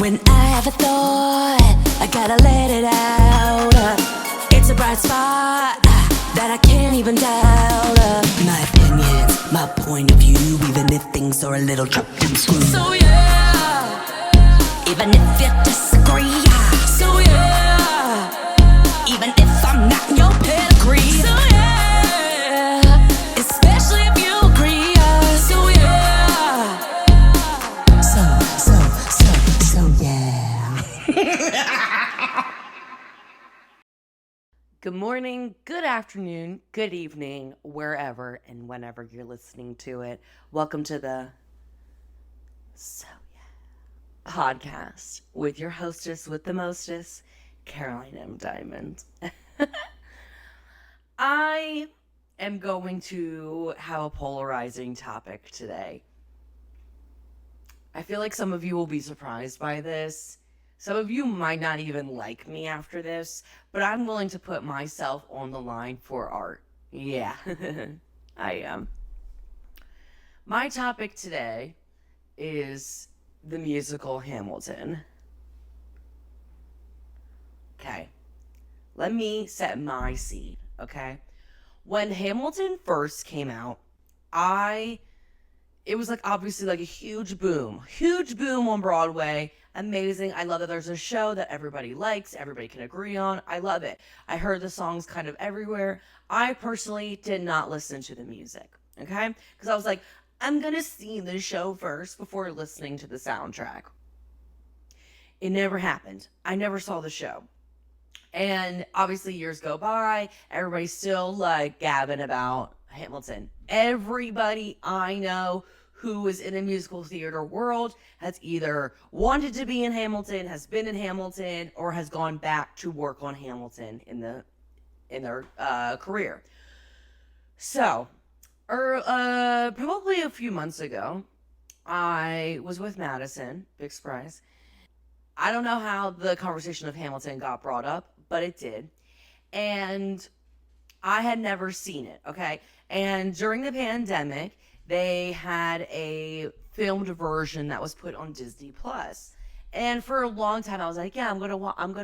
When I have a thought, I gotta let it out. It's a bright spot that I can't even doubt. My opinions, my point of view, even if things are a little chopped and screwed. So yeah, even if you disagree. So yeah, even if I'm not in your pedigree. So yeah, especially if you agree. So yeah, so yeah. Good morning, good afternoon, good evening, wherever and whenever you're listening to it. Welcome to the So Yeah podcast with your hostess with the mostest, Caroline M. Diamond. I am going to have a polarizing topic today. I feel like some of you will be surprised by this. Some of you might not even like me after this, but I'm willing to put myself on the line for art. Yeah, I am. My topic today is the musical Hamilton. Okay, let me set my scene, okay? When Hamilton first came out, it was like obviously like a huge boom on Broadway. Amazing. I love that there's a show that everybody likes, everybody can agree on. I love it. I heard the songs kind of everywhere. I personally did not listen to the music, okay? Because I was like, I'm gonna see the show first before listening to the soundtrack. It never happened. I never saw the show. And obviously years go by, everybody's still like gabbing about Hamilton. Everybody I know who is in a musical theater world has either wanted to be in Hamilton, has been in Hamilton, or has gone back to work on Hamilton in their career. So, probably a few months ago, I was with Madison, big surprise. I don't know how the conversation of Hamilton got brought up, but it did. And I had never seen it, okay? And during the pandemic, they had a filmed version that was put on Disney Plus. And for a long time, I was like, yeah, I'm gonna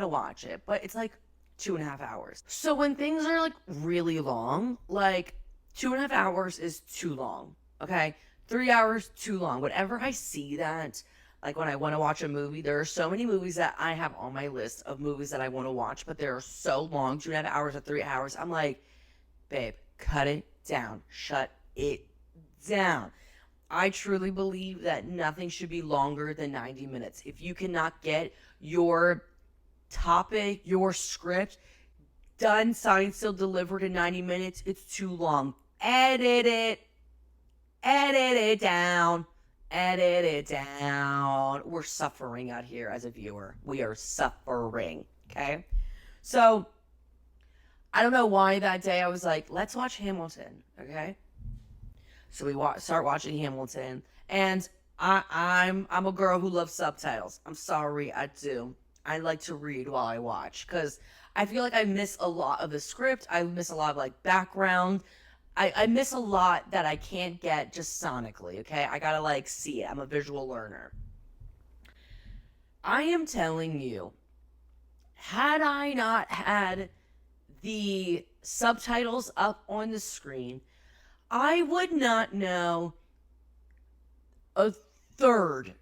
watch it. But it's like 2.5 hours. So when things are like really long, like 2.5 hours is too long, okay? 3 hours, too long. Whenever I see that, like when I want to watch a movie, there are so many movies that I have on my list of movies that I want to watch, but they're so long, 2.5 hours or 3 hours. I'm like, babe, cut it down. Shut it down. I truly believe that nothing should be longer than 90 minutes. If you cannot get your topic, your script done, signed, sealed, delivered in 90 minutes, it's too long. Edit it down. Edit it down. We're suffering out here as a viewer. We are suffering, okay? So, I don't know why that day I was like, let's watch Hamilton, okay? So we start watching Hamilton, and I'm a girl who loves subtitles. I'm sorry, I do. I like to read while I watch, because I feel like I miss a lot of the script. I miss a lot of like background. I miss a lot that I can't get just sonically, okay? I gotta like see it. I'm a visual learner. I am telling you, had I not had the subtitles up on the screen, I would not know a third,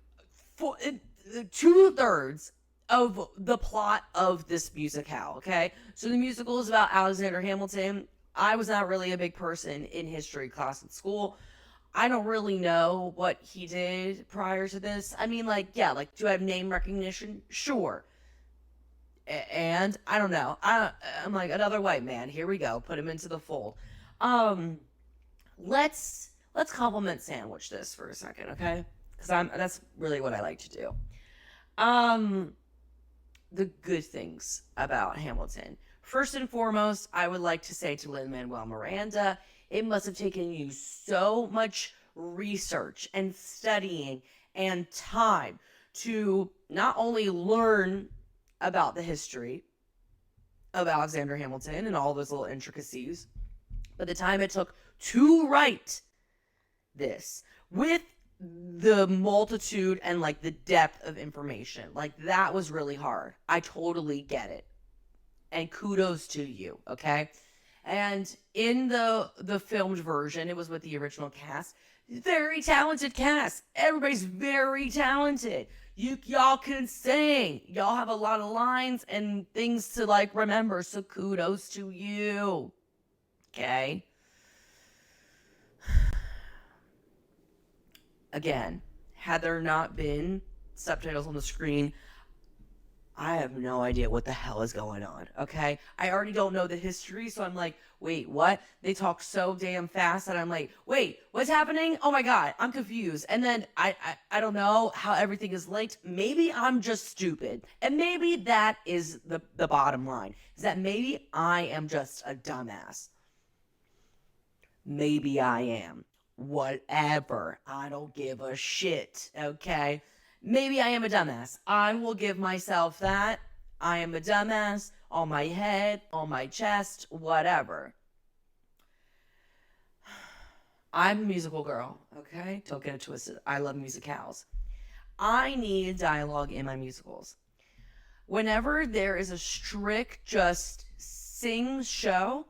2/3 of the plot of this musicale, okay? So the musical is about Alexander Hamilton. I was not really a big person in history class at school. I don't really know what he did prior to this. I mean, like, yeah, like, do I have name recognition? Sure. And I don't know. I'm like, another white man. Here we go. Put him into the fold. Let's compliment sandwich this for a second, okay? Because that's really what I like to do. The good things about Hamilton. First and foremost, I would like to say to Lin-Manuel Miranda, it must have taken you so much research and studying and time to not only learn about the history of Alexander Hamilton and all those little intricacies, but the time it took to write this with the multitude and like the depth of information. Like that was really hard. I totally get it. And kudos to you, okay? And in the filmed version, it was with the original cast. Very talented cast. Everybody's very talented. Y'all can sing. Y'all have a lot of lines and things to like remember. So kudos to you. Okay? Again, had there not been subtitles on the screen, I have no idea what the hell is going on, okay? I already don't know the history, so I'm like, wait, what? They talk so damn fast that I'm like, wait, what's happening? Oh my God, I'm confused. And then I don't know how everything is linked. Maybe I'm just stupid. And maybe that is the bottom line, is that maybe I am just a dumbass. Maybe I am. Whatever. I don't give a shit, okay? Maybe I am a dumbass. I will give myself that. I am a dumbass on my head, on my chest, whatever. I'm a musical girl, okay? Don't get it twisted. I love musicals. I need dialogue in my musicals. Whenever there is a strict just sing show,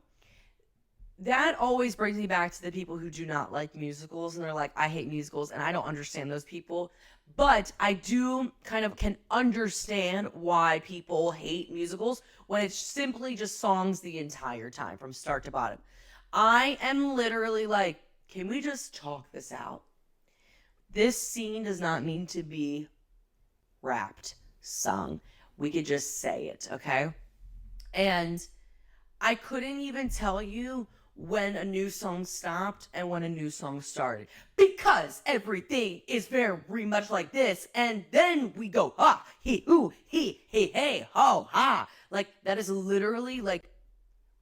that always brings me back to the people who do not like musicals, and they're like, I hate musicals, and I don't understand those people. But I do kind of can understand why people hate musicals when it's simply just songs the entire time from start to bottom. I am literally like, can we just talk this out? This scene does not mean to be rapped, sung. We could just say it, okay? And I couldn't even tell you when a new song stopped and when a new song started, because everything is very much like this, and then we go ha he ooh he hey ho ha. Like that is literally like,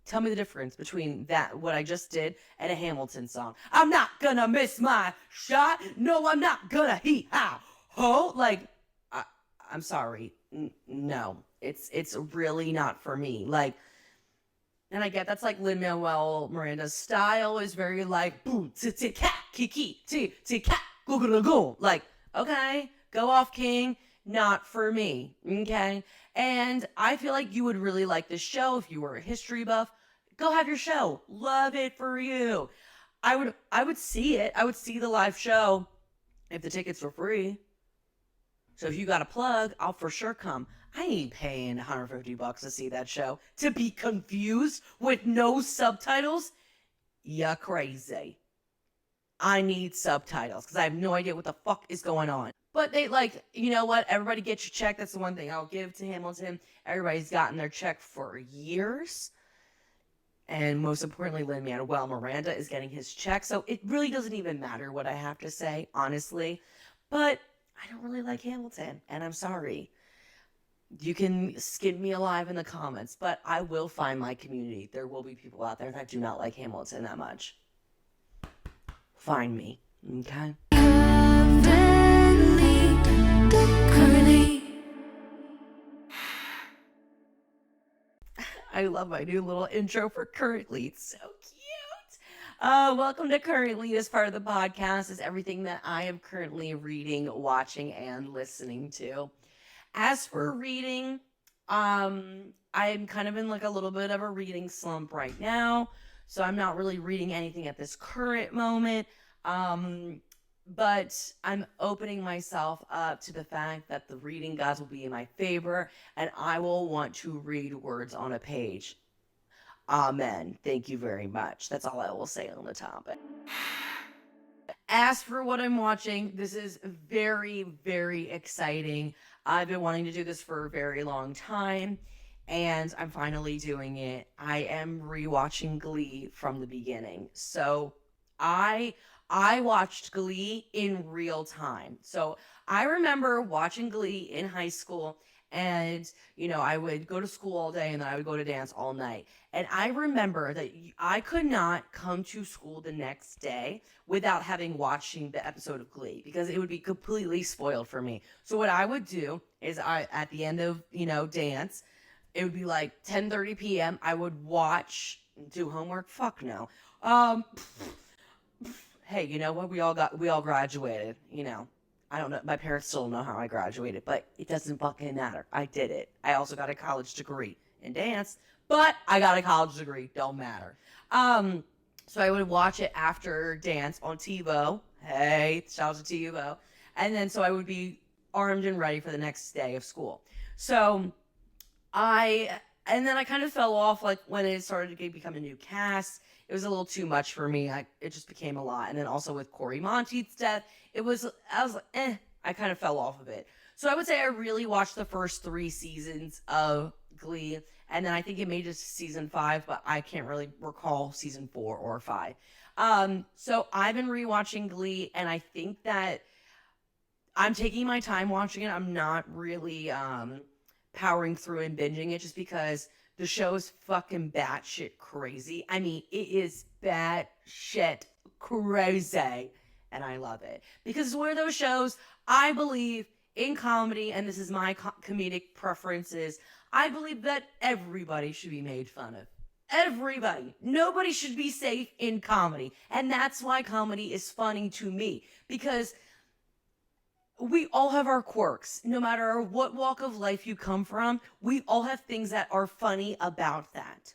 tell me the difference between that, what I just did, and a Hamilton song. I'm not gonna miss my shot. No, I'm not gonna he ha ho. Like I'm sorry, no, it's really not for me. Like. And I get that's like Lin-Manuel Miranda's style is very like boom cat kiki cat go. Like, okay, go off, King. Not for me. Okay. And I feel like you would really like this show if you were a history buff. Go have your show. Love it for you. I would see it. I would see the live show if the tickets were free. So if you got a plug, I'll for sure come. I ain't paying $150 to see that show. To be confused with no subtitles? You're crazy. I need subtitles because I have no idea what the fuck is going on. But they like, you know what? Everybody get your check. That's the one thing I'll give to Hamilton. Everybody's gotten their check for years. And most importantly, Lin-Manuel Miranda is getting his check. So it really doesn't even matter what I have to say, honestly. But I don't really like Hamilton, and I'm sorry. You can skin me alive in the comments, but I will find my community. There will be people out there that do not like Hamilton that much. Find me, okay? I love my new little intro for Currently. It's so cute. Welcome to Currently. This part of the podcast is everything that I am currently reading, watching, and listening to. As for reading, I'm kind of in like a little bit of a reading slump right now, so I'm not really reading anything at this current moment. But I'm opening myself up to the fact that the reading gods will be in my favor, and I will want to read words on a page. Amen. Thank you very much. That's all I will say on the topic. As for what I'm watching, this is very, very exciting. I've been wanting to do this for a very long time, and I'm finally doing it. I am rewatching Glee from the beginning. So I watched Glee in real time. So I remember watching Glee in high school, and I would go to school all day and then I would go to dance all night. And I remember that I could not come to school the next day without having watching the episode of Glee, because it would be completely spoiled for me. So what I would do is at the end of, dance, it would be like 10:30 p.m. I would watch, do homework. Fuck no. hey, you know what? We all graduated, you know. I don't know. My parents still don't know how I graduated, but it doesn't fucking matter. I did it. I also got a college degree in dance, but I got a college degree. Don't matter. So I would watch it after dance on TiVo. Hey, shout out to TiVo. And then so I would be armed and ready for the next day of school. So and then I kind of fell off like when it started to become a new cast. It was a little too much for me. It just became a lot. And then also with Corey Monteith's death, I was like, I kind of fell off of it. So I would say I really watched the first 3 seasons of Glee. And then I think it made it to season 5, but I can't really recall season 4 or 5. So I've been rewatching Glee, and I think that I'm taking my time watching it. I'm not really powering through and binging it just because the show is fucking batshit crazy. I mean, it is batshit crazy, and I love it because it's one of those shows. I believe in comedy, and this is my comedic preferences. I believe that everybody should be made fun of. Everybody. Nobody should be safe in comedy, and that's why comedy is funny to me, because we all have our quirks. No matter what walk of life you come from, we all have things that are funny about that.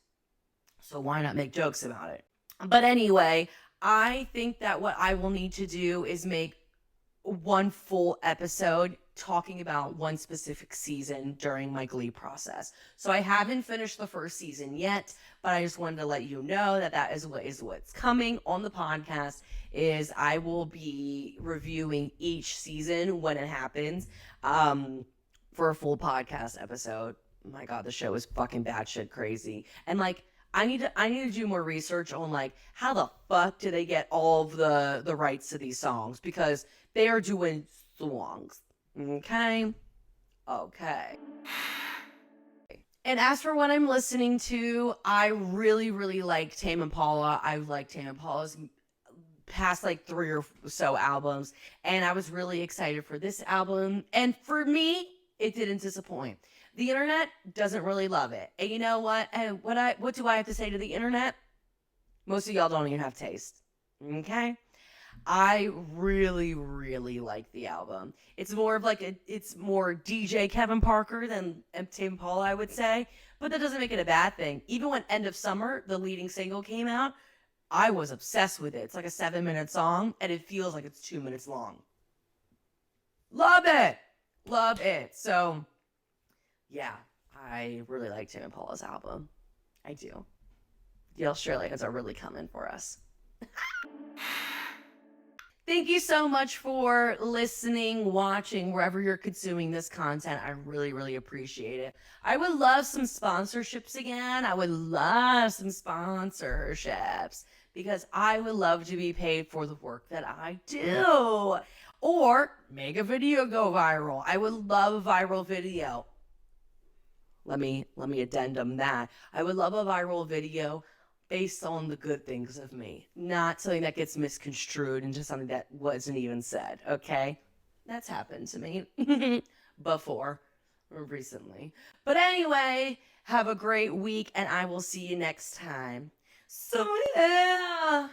So why not make jokes about it? But anyway, I think that what I will need to do is make one full episode talking about one specific season during my Glee process. So I haven't finished the first season yet, but I just wanted to let you know that that is what's coming on the podcast. Is I will be reviewing each season when it happens, for a full podcast episode. My God, the show is fucking batshit crazy, and like I need to do more research on like how the fuck do they get all of the rights to these songs, because they are doing songs. Okay. And as for what I'm listening to, I really, really like Tame Impala. I've liked Tame Impala's past like 3 or so albums, and I was really excited for this album. And for me, it didn't disappoint. The internet doesn't really love it. And you know what? And what do I have to say to the internet? Most of y'all don't even have taste. Okay? I really, really like the album. It's more of like it's more DJ Kevin Parker than Tame Impala, I would say. But that doesn't make it a bad thing. Even when End of Summer, the leading single, came out, I was obsessed with it. It's like a 7-minute song, and it feels like it's 2 minutes long. Love it! Love it. So, yeah, I really like Tame Impala's album. I do. The Australians are really coming for us. Thank you so much for listening, watching, wherever you're consuming this content. I really, really appreciate it. I would love some sponsorships again. I would love some sponsorships because I would love to be paid for the work that I do. Or make a video go viral. I would love a viral video. Let me addendum that. I would love a viral video based on the good things of me, not something that gets misconstrued into something that wasn't even said, okay? That's happened to me before, recently. But anyway, have a great week, and I will see you next time. So yeah.